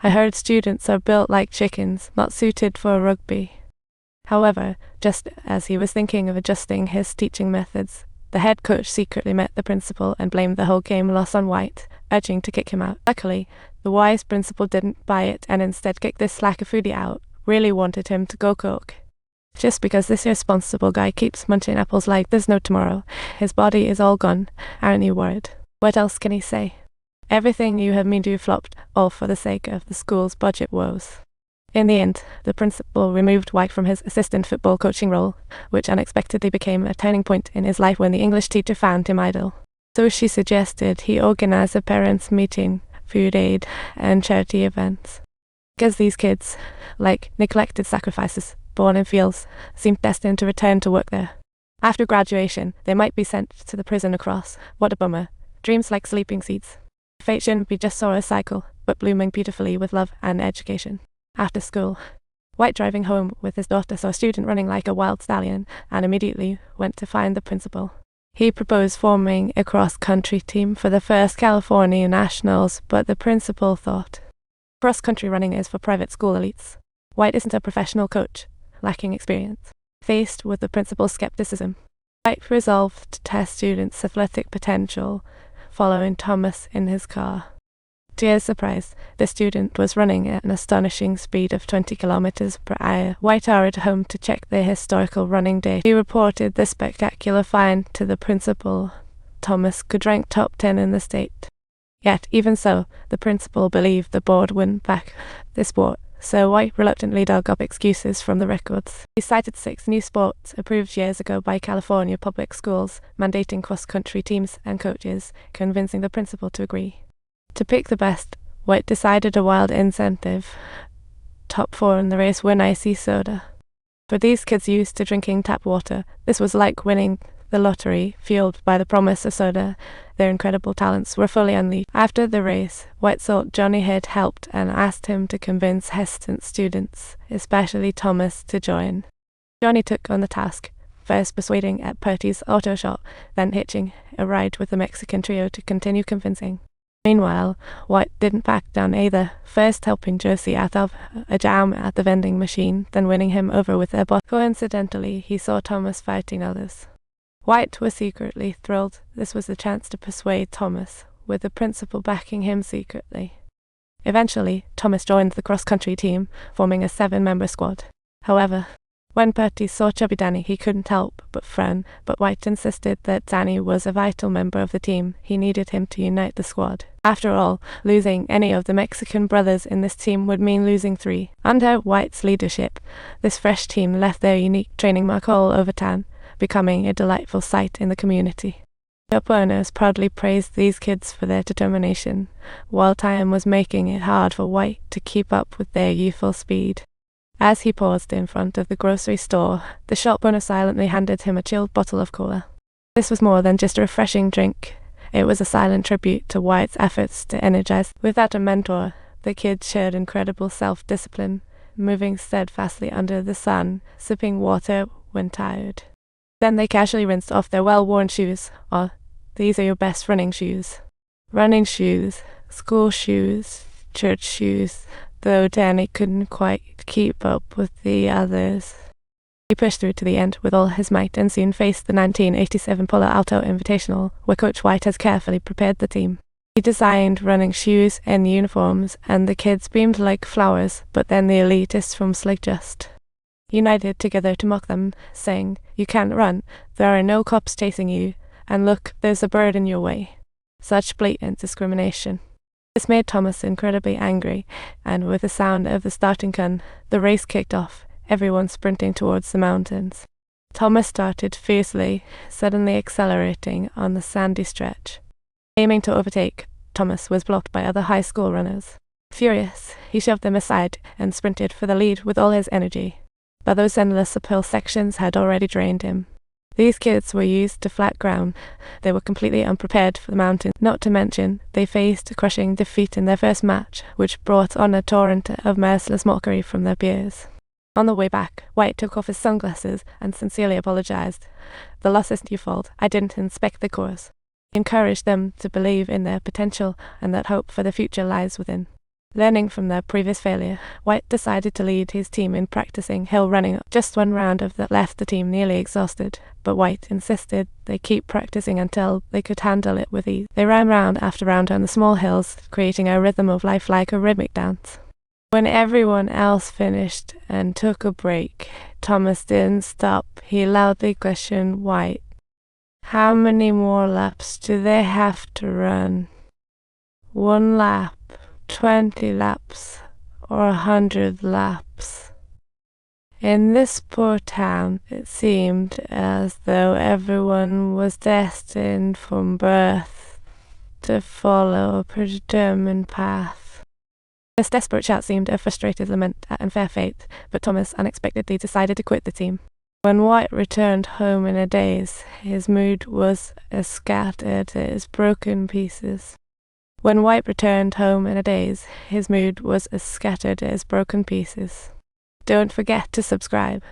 I heard students are built like chickens, not suited for rugby. However, just as he was thinking of adjusting his teaching methods, the head coach secretly met the principal and blamed the whole game loss on White, urging to kick him out. Luckily, the wise principal didn't buy it and instead kicked this slacker foodie out, really wanted him to go cook. Just because this irresponsible guy keeps munching apples like there's no tomorrow, his body is all gone, aren't you worried? What else can he say? Everything you have me do flopped, all for the sake of the school's budget woes. In the end, the principal removed White from his assistant football coaching role, which unexpectedly became a turning point in his life when the English teacher found him idle. So she suggested he organize a parents' meeting, food aid, and charity events. Because these kids, like neglected sacrifices, born in fields, seemed destined to return to work there. After graduation, they might be sent to the prison across. What a bummer. Dreams like sleeping seeds. Fate shouldn't be just a cycle, but blooming beautifully with love and education. After school, White driving home with his daughter saw a student running like a wild stallion and immediately went to find the principal. He proposed forming a cross-country team for the first California Nationals, but the principal thought, cross-country running is for private school elites. White isn't a professional coach, lacking experience. Faced with the principal's skepticism, White resolved to test students' athletic potential, following Thomas in his car. To his surprise, the student was running at an astonishing speed of 20 kilometers per hour. White hurried home to check the historical running data. He reported the spectacular find to the principal. Thomas could rank top 10 in the state. Yet, even so, the principal believed the board wouldn't back the sport, so White reluctantly dug up excuses from the records. He cited 6 new sports approved years ago by California public schools, mandating cross-country teams and coaches, convincing the principal to agree. To pick the best, White decided a wild incentive. Top 4 in the race win icy soda. For these kids used to drinking tap water, this was like winning the lottery, fueled by the promise of soda. Their incredible talents were fully unleashed. After the race, White thought Johnny had helped and asked him to convince hesitant students, especially Thomas, to join. Johnny took on the task, first persuading at Purdy's auto shop, then hitching a ride with the Mexican trio to continue convincing. Meanwhile, White didn't back down either, first helping Josie out of a jam at the vending machine, then winning him over with their boss. Coincidentally, he saw Thomas fighting others. White was secretly thrilled. This was the chance to persuade Thomas, with the principal backing him secretly. Eventually, Thomas joined the cross-country team, forming a 7-member squad. However, when Purdy saw chubby Danny, he couldn't help but frown, but White insisted that Danny was a vital member of the team. He needed him to unite the squad. After all, losing any of the Mexican brothers in this team would mean losing 3. Under White's leadership, this fresh team left their unique training mark all over town, becoming a delightful sight in the community. Shop owners proudly praised these kids for their determination, while time was making it hard for White to keep up with their youthful speed. As he paused in front of the grocery store, the shop owner silently handed him a chilled bottle of cola. This was more than just a refreshing drink. It was a silent tribute to White's efforts to energize. Without a mentor, the kids showed incredible self-discipline, moving steadfastly under the sun, sipping water when tired. Then they casually rinsed off their well-worn shoes. Oh, these are your best running shoes. Running shoes, school shoes, church shoes, though Danny couldn't quite keep up with the others. He pushed through to the end with all his might and soon faced the 1987 Palo Alto Invitational, where Coach White has carefully prepared the team. He designed running shoes and uniforms, and the kids beamed like flowers, but then the elitists from Slick Just united together to mock them, saying, "You can't run, there are no cops chasing you, and look, there's a bird in your way." Such blatant discrimination. This made Thomas incredibly angry, and with the sound of the starting gun, the race kicked off, everyone sprinting towards the mountains. Thomas started fiercely, suddenly accelerating on the sandy stretch. Aiming to overtake, Thomas was blocked by other high school runners. Furious, he shoved them aside and sprinted for the lead with all his energy. But those endless uphill sections had already drained him. These kids were used to flat ground. They were completely unprepared for the mountain. Not to mention, they faced a crushing defeat in their first match, which brought on a torrent of merciless mockery from their peers. On the way back, White took off his sunglasses and sincerely apologized. "The loss isn't your fault. I didn't inspect the course." He encouraged them to believe in their potential and that hope for the future lies within. Learning from their previous failure, White decided to lead his team in practicing hill running. Just one round of that left the team nearly exhausted, but White insisted they keep practicing until they could handle it with ease. They ran round after round on the small hills, creating a rhythm of life like a rhythmic dance. When everyone else finished and took a break, Thomas didn't stop. He loudly questioned White. How many more laps do they have to run? 1 lap, 20 laps, or 100 laps? In this poor town, it seemed as though everyone was destined from birth to follow a predetermined path. This desperate shout seemed a frustrated lament at unfair fate, but Thomas unexpectedly decided to quit the team. When White returned home in a daze, his mood was as scattered as broken pieces. When White returned home in a daze, his mood was as scattered as broken pieces. Don't forget to subscribe.